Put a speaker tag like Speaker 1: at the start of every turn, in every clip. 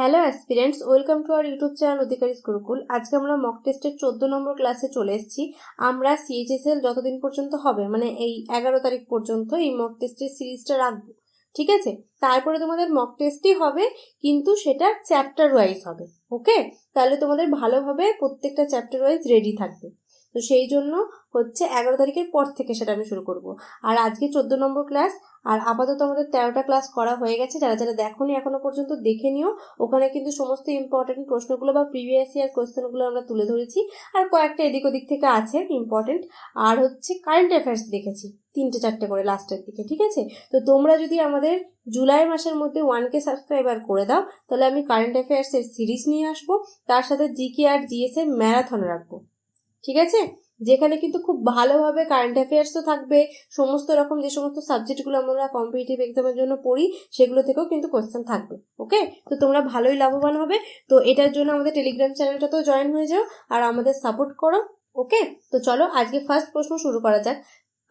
Speaker 1: Hello aspirants, welcome to our YouTube channel Adhikari's Gurukul. আজকে আমরা mock টেস্টের 14 নম্বর ক্লাসে চলে এসেছি। আমরা সিএইচএসএল যতদিন পর্যন্ত হবে, মানে এই 11 তারিখ পর্যন্ত এই মক টেস্টের সিরিজটা রাখবো, ঠিক আছে? তারপরে তোমাদের মক টেস্টই হবে, কিন্তু সেটা চ্যাপ্টার ওয়াইজ হবে। ওকে, তাহলে তোমাদের ভালোভাবে প্রত্যেকটা চ্যাপ্টার ওয়াইজ রেডি থাকবে। তো সেই জন্য হচ্ছে 11 তারিখের পর থেকে সেটা আমি শুরু করব। আর আজকে 14 নম্বর ক্লাস, আর আপাতত আমাদের 13টা ক্লাস করা হয়ে গেছে। যারা যারা দেখোনি এখনো পর্যন্ত দেখে নিও। ওখানে কিন্তু সমস্ত ইম্পর্টেন্ট প্রশ্নগুলো বা প্রিভিয়াস ইয়ার কোয়েশ্চেনগুলো আমরা তুলে ধরেছি, আর কয়েকটা এদিক ওদিক থেকে আছে ইম্পর্টেন্ট। আর হচ্ছে কারেন্ট অ্যাফেয়ার্স দেখেছি 3-4টে করে লাস্টের দিকে, ঠিক আছে? তো তোমরা যদি আমাদের জুলাই মাসের মধ্যে 1K সাবস্ক্রাইবার করে দাও, তাহলে আমি কারেন্ট অ্যাফেয়ার্সের সিরিজ নিয়ে আসবো, তার সাথে জিকে আর জিএস এর ম্যারাথন রাখবো, ঠিক আছে? যেখানে কিন্তু খুব ভালোভাবে কারেন্ট অ্যাফেয়ার্সও থাকবে, সমস্ত রকম যে সমস্ত সাবজেক্টগুলো আমরা কম্পিটিটিভ এক্সামের জন্য পড়ি সেগুলো থেকেও কিন্তু কোশ্চেন থাকবে। ওকে, তো তোমরা ভালোই লাভবান হবে। তো এটার জন্য আমাদের টেলিগ্রাম চ্যানেলটাতেও জয়েন হয়ে যাও আর আমাদের সাপোর্ট করো। ওকে, তো চলো আজকে ফার্স্ট প্রশ্ন শুরু করা যাক।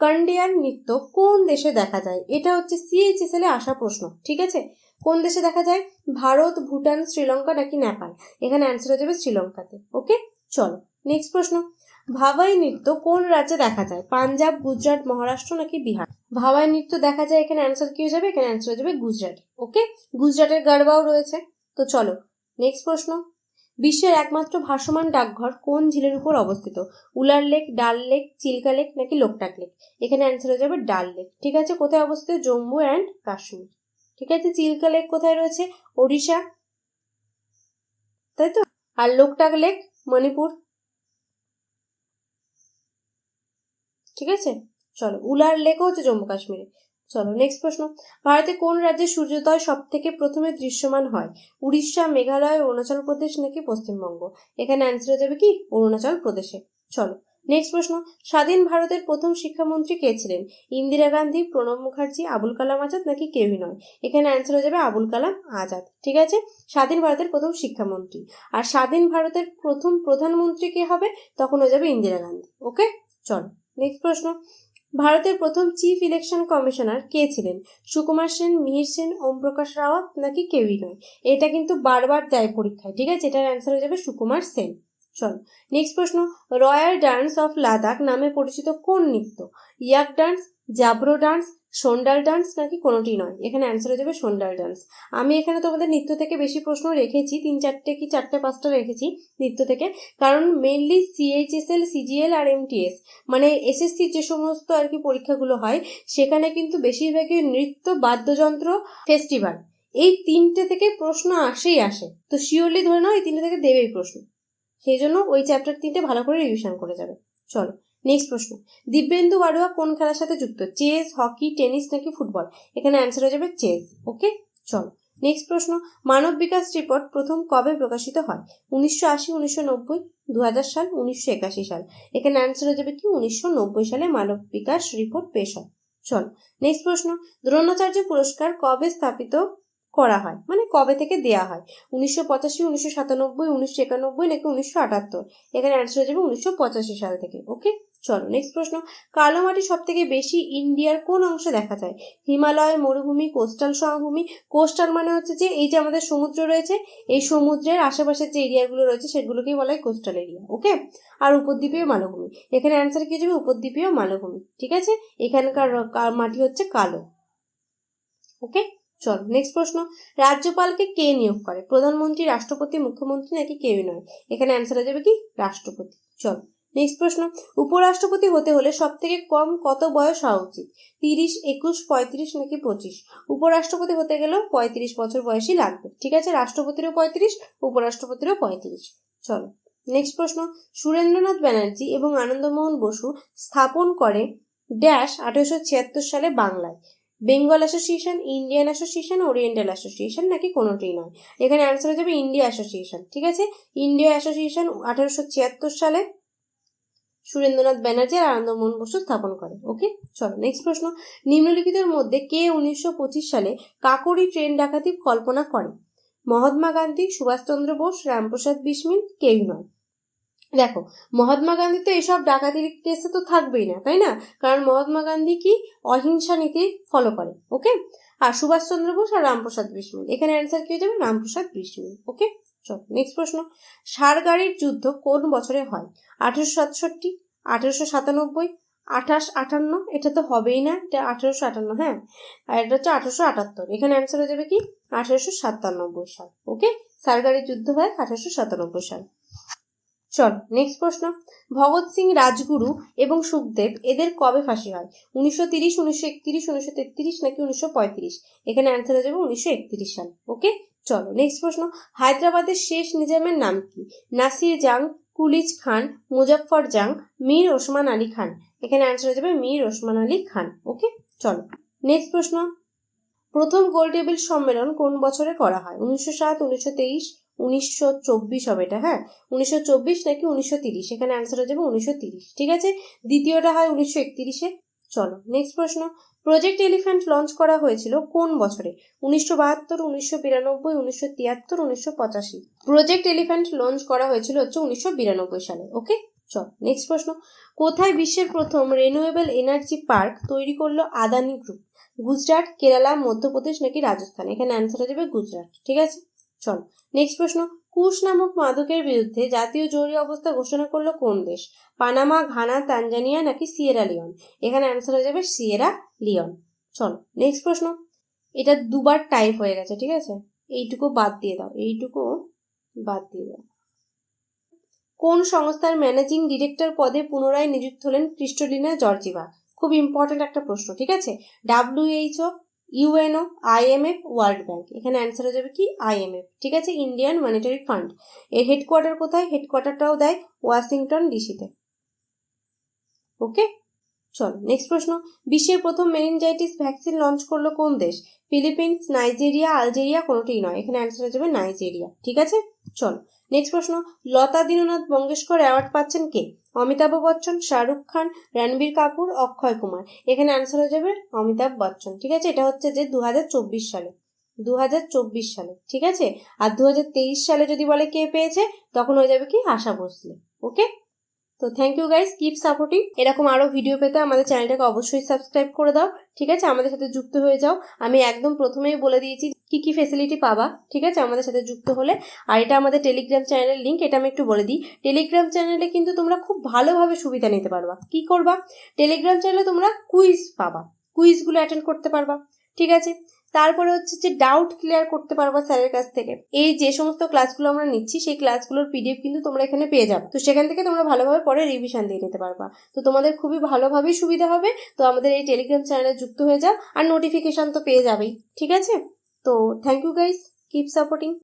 Speaker 1: কন্ডিয়ান নৃত্য কোন দেশে দেখা যায়? এটা হচ্ছে সিএইচএসএল এ আসা প্রশ্ন, ঠিক আছে? কোন দেশে দেখা যায়? ভারত, ভুটান, শ্রীলঙ্কা নাকি নেপাল? এখানে অ্যান্সার হয়ে যাবে শ্রীলঙ্কাতে। ওকে, চলো নেক্সট প্রশ্ন। ভাওয়াই নৃত্য কোন রাজ্যে দেখা যায়? পাঞ্জাব, গুজরাট, মহারাষ্ট্র নাকি বিহার? ভাওয়াই নৃত্য দেখা যায়, এখানে অ্যান্সার কি হয়ে যাবে? এখানে অ্যান্সার হয়ে যাবে গুজরাট। ওকে, গুজরাটের গারবাও রয়েছে। তো চলো নেক্সট প্রশ্ন। বিশ্বের একমাত্র ভাসমান ডাকঘর কোন ঝিলের উপর অবস্থিত? উলার লেক, ডাল লেক, চিল্কা লেক নাকি লোকটাক লেক? এখানে অ্যান্সার হয়ে যাবে ডাল লেক। ঠিক আছে, কোথায় অবস্থিত? জম্মু অ্যান্ড কাশ্মীর। ঠিক আছে, চিল্কা লেক কোথায় রয়েছে? ওড়িশা, তাই তো। আর লোকটাক লেক মণিপুর, ঠিক আছে। চলো, উলার লেকও হচ্ছে জম্মু কাশ্মীরে। চলো নেক্সট প্রশ্ন। ভারতে কোন রাজ্যে সূর্যোদয় সব থেকে প্রথমে দৃশ্যমান হয়? উড়িষ্যা, মেঘালয়, অরুণাচল প্রদেশ নাকি পশ্চিমবঙ্গ? এখানে অ্যান্সার হয়ে যাবে কি? অরুণাচল প্রদেশে। চলো নেক্সট প্রশ্ন। স্বাধীন ভারতের প্রথম শিক্ষামন্ত্রী কে ছিলেন? ইন্দিরা গান্ধী, প্রণব মুখার্জি, আবুল কালাম আজাদ নাকি কেউই নয়? এখানে অ্যান্সার হয়ে যাবে আবুল কালাম আজাদ। ঠিক আছে, স্বাধীন ভারতের প্রথম শিক্ষামন্ত্রী। আর স্বাধীন ভারতের প্রথম প্রধানমন্ত্রী কে হবে? তখন হয়ে যাবে ইন্দিরা গান্ধী। ওকে, চলো নেক্সট প্রশ্ন। ভারতের প্রথম চিফ ইলেকশন কমিশনার কে ছিলেন? সুকুমার সেন, মিহির সেন, ওম প্রকাশ রাওয়াত নাকি কেউই নয়? এটা কিন্তু বারবার দেয় পরীক্ষায়, ঠিক আছে? এটার অ্যান্সার হয়ে যাবে সুকুমার সেন। চলো নেক্সট প্রশ্ন। রয়্যাল ডান্স অফ লাদাখ নামে পরিচিত কোন নৃত্য? ইয়াক ডান্স, জাব্রো ডান্স, সোন্ডাল ডান্স নাকি কোনোটি নয়? এখানে অ্যান্সার হয়ে যাবে সোন্ডাল ডান্স। আমি এখানে তোমাদের নৃত্য থেকে বেশি প্রশ্ন রেখেছি, 3-4টে কি 4টে-5টা রেখেছি নৃত্য থেকে, কারণ মেনলি সিএইচএসএল, সিজিএল আর এমটিএস, মানে এসএসসি যে সমস্ত আর কি পরীক্ষাগুলো হয়, সেখানে কিন্তু বেশিরভাগই নৃত্য, বাদ্যযন্ত্র, ফেস্টিভ্যাল, এই 3টে থেকে প্রশ্ন আসেই আসে। তো শিওরলি ধরে নাও এই 3টে থেকে দেবেই প্রশ্ন, সেই জন্য ওই চ্যাপ্টার 3টে ভালো করে রিভিশন করে যাবে। চলো নেক্সট প্রশ্ন। দিব্যেন্দু বাড়ুয়া কোন খেলার সাথে যুক্ত? চেস, হকি, টেনিস নাকি ফুটবল? এখানে অ্যান্সার হয়ে যাবে চেস। ওকে, চলো নেক্সট প্রশ্ন। মানব বিকাশ রিপোর্ট প্রথম কবে প্রকাশিত হয়? 1980, 1990, 2000 সাল, 1981 সাল? এখানে অ্যান্সার হয়ে যাবে কি? 1990 সালে মানব বিকাশ রিপোর্ট পেশ হয়। চলো নেক্সট প্রশ্ন। দ্রোণাচার্য পুরস্কার কবে স্থাপিত করা হয়, মানে কবে থেকে দেয়া হয়? 1985, 1997, 1991 নাকি 1978? এখানে অ্যান্সার হয়ে যাবে 1985 সাল থেকে। ওকে, চলো নেক্সট প্রশ্ন। কালো মাটি সব থেকে বেশি ইন্ডিয়ার কোন অংশে দেখা যায়? হিমালয়, মরুভূমি, কোস্টাল সমভূমি? কোস্টাল মানে হচ্ছে যে এই যে আমাদের সমুদ্র রয়েছে, এই সমুদ্রের আশেপাশের যে এরিয়াগুলো রয়েছে সেগুলোকেই বলা হয় কোস্টাল এরিয়া। ওকে, আর উপদ্বীপীয় মালভূমি। এখানে অ্যান্সার কি যাবে? উপদ্বীপীয় মালভূমি। ঠিক আছে, এখানকার মাটি হচ্ছে কালো। ওকে, চল নেক্সট প্রশ্ন। রাজ্যপালকে কে নিয়োগ করে? প্রধানমন্ত্রী, রাষ্ট্রপতি, মুখ্যমন্ত্রী নাকি কেউই নয়? এখানে অ্যান্সার হয়ে যাবে কি? রাষ্ট্রপতি। চল নেক্সট প্রশ্ন। উপরাষ্ট্রপতি হতে হলে সব থেকে কম কত বয়স হওয়া উচিত? 30, 21, 35 নাকি 25? উপরাষ্ট্রপতি হতে গেলেও 35 বছর বয়সই লাগবে। ঠিক আছে, রাষ্ট্রপতিরও 35, উপরাষ্ট্রপতিরও 35। চলো নেক্সট প্রশ্ন। সুরেন্দ্রনাথ ব্যানার্জি এবং আনন্দমোহন বসু স্থাপন করে ড্যাশ 1876 সালে বাংলায়? Bengal association, Indian association, oriental association নাকি কোনোটিই নয়? এখানে অ্যান্সার হয়ে যাবে ইন্ডিয়া অ্যাসোসিয়েশন। ঠিক আছে, ইন্ডিয়া অ্যাসোসিয়েশন 1876 সালে সুরেন্দ্রনাথ ব্যানার্জি আর আনন্দমোহন বসু স্থাপন করে। ওকে, চলো নেক্সট প্রশ্ন। নিম্নলিখিতের মধ্যে কে 1925 সালে কাকোরি ট্রেন ডাকাতি কল্পনা করে? মহাত্মা গান্ধী, সুভাষচন্দ্র বোস, রামপ্রসাদ বিসমিল, কেউই নয়। দেখো, মহাত্মা গান্ধী তো এসব ডাকাতির কেসে তো থাকবেই না, তাই না? কারণ মহাত্মা গান্ধী কি অহিংসা নীতি ফলো করে। ওকে, আর সুভাষচন্দ্র বোস আর রামপ্রসাদ বিসমিল। এখানে অ্যান্সার কি হয়ে যাবে? রামপ্রসাদ বিসমিল। ওকে, চলো নেক্সট প্রশ্ন। সারগাড়ির যুদ্ধ কোন বছরে হয়? 1867, 1897, 58, এটা তো হবেই না, এটা 1858, হ্যাঁ, আর এটা হচ্ছে 1878। এখানে অ্যান্সার হয়ে যাবে কি? 1897 সাল। ওকে, সারগাড়ির যুদ্ধ হয় 1897 সাল। চলো নেক্সট প্রশ্ন। ভগৎ সিং, রাজগুরু এবং সুখদেব এদের কবে ফাঁসি হয়? 1930, 1931, 1933 নাকি 1935? এখানে অ্যান্সার হয়ে যাবে 1931 সাল। ওকে, চলো নেক্সট প্রশ্ন। হায়দ্রাবাদের শেষ নিজামের নাম কি? নাসির জাং, কুলিজ খান, মুজাফফর জাং, মীর ওসমান আলী খান। এখানে অ্যান্সার হয়ে যাবে মীর ওসমান আলী খান। ওকে, চলো নেক্সট প্রশ্ন। প্রথম গোল টেবিল সম্মেলন কোন বছরে করা হয়? 1907, 1923, 1924 হবে এটা, হ্যাঁ, 1924 নাকি 1930? এখানে অ্যান্সার হয়ে যাবে 1930। ঠিক আছে, দ্বিতীয়টা হয় 1931-এ। চলো নেক্সট প্রশ্ন। প্রজেক্ট এলিফ্যান্ট লঞ্চ করা হয়েছিল কোন বছরে? 1972, 1992, 1973, 1985? প্রজেক্ট এলিফ্যান্ট লঞ্চ করা হয়েছিল হচ্ছে 1992 সালে। ওকে, চলো নেক্সট প্রশ্ন। কোথায় বিশ্বের প্রথম রিনিউয়েবল এনার্জি পার্ক তৈরি করলো আদানি গ্রুপ? গুজরাট, কেরালা, মধ্যপ্রদেশ নাকি রাজস্থান? এখানে অ্যান্সার হয়ে যাবে গুজরাট। ঠিক আছে, চলো নেক্সট প্রশ্ন। কুশ নামক মাদকের বিরুদ্ধে জাতীয় জরুরি অবস্থা ঘোষণা করলো কোন দেশ? পানামা, ঘানা, তানজানিয়া নাকি সিয়েরা লিওন? এখানে অ্যান্সার হয়ে যাবে সিয়েরা লিওন। চলো নেক্সট প্রশ্ন। এটা দুবার টাইপ হয়ে গেছে, ঠিক আছে, এইটুকু বাদ দিয়ে দাও, এইটুকু বাদ দিয়ে দাও। কোন সংস্থার ম্যানেজিং ডিরেক্টর পদে পুনরায় নিযুক্ত হলেন ক্রিস্টালিনা জর্জিভা? খুব ইম্পর্টেন্ট একটা প্রশ্ন, ঠিক আছে। WHO, UNO, IMF, world bank? এখানে অ্যান্সার হয়ে যাবে কি? IMF। ঠিক আছে, ইন্ডিয়ান মনিটারি ফান্ড। এর হেডকোয়ার্টার কোথায়? হেডকোয়ার্টারটাও দেয় ওয়াশিংটন ডিসিতে। ওকে, চলো নেক্সট প্রশ্ন। বিশ্বের প্রথম মেনিনজাইটিস ভ্যাকসিন লঞ্চ করলো কোন দেশ? Philippines, Nigeria, Algeria? কোনোটিই নয়, এখানে অ্যান্সার হয়ে যাবে নাইজেরিয়া। ঠিক আছে, চলো নেক্সট প্রশ্ন। লতা দীননাথ মঙ্গেশকর অ্যাওয়ার্ড পাচ্ছেন কে? অমিতাভ বচ্চন, শাহরুখ খান, রণবীর কাপুর, অক্ষয় কুমার? এখানে অ্যান্সার হয়ে যাবে অমিতাভ বচ্চন। ঠিক আছে, এটা হচ্ছে যে 2024 সালে, 2024 সালে। ঠিক আছে, আর 2023 সালে যদি বলে কে পেয়েছে, তখন হয়ে যাবে কি? আশা ভোসলে। ওকে, তো thank you guys, keep supporting. এরকম আরো ভিডিও পেতে আমাদের চ্যানেলটাকে অবশ্যই সাবস্ক্রাইব করে দাও। ঠিক আছে, আমাদের সাথে যুক্ত হয়ে যাও। আমি একদম প্রথমেই বলে দিয়েছি কি কি ফেসিলিটি পাবা, ঠিক আছে, আমাদের সাথে যুক্ত হলে। আর এটা আমাদের টেলিগ্রাম চ্যানেলের লিঙ্ক, এটা আমি একটু বলে দিই। টেলিগ্রাম চ্যানেলে কিন্তু তোমরা খুব ভালোভাবে সুবিধা নিতে পারবা। কি করবা? টেলিগ্রাম চ্যানেলে তোমরা কুইজ পাবা, কুইজগুলো অ্যাটেন্ড করতে পারবা। ঠিক আছে, তারপরে হচ্ছে যে ডাউট ক্লিয়ার করতে পারবা স্যারের কাছ থেকে। এই যে সমস্ত ক্লাসগুলো আমরা নিচ্ছি, সেই ক্লাসগুলোর PDF কিন্তু তোমরা এখানে পেয়ে যাবে। তো সেখান থেকে তোমরা ভালোভাবে পরে রিভিশন দিয়ে নিতে পারবা। তো তোমাদের খুবই ভালোভাবেই সুবিধা হবে। তো আমাদের এই টেলিগ্রাম চ্যানেলে যুক্ত হয়ে যাও, আর নোটিফিকেশন তো পেয়ে যাবেই। ঠিক আছে, তো thank you guys, keep supporting.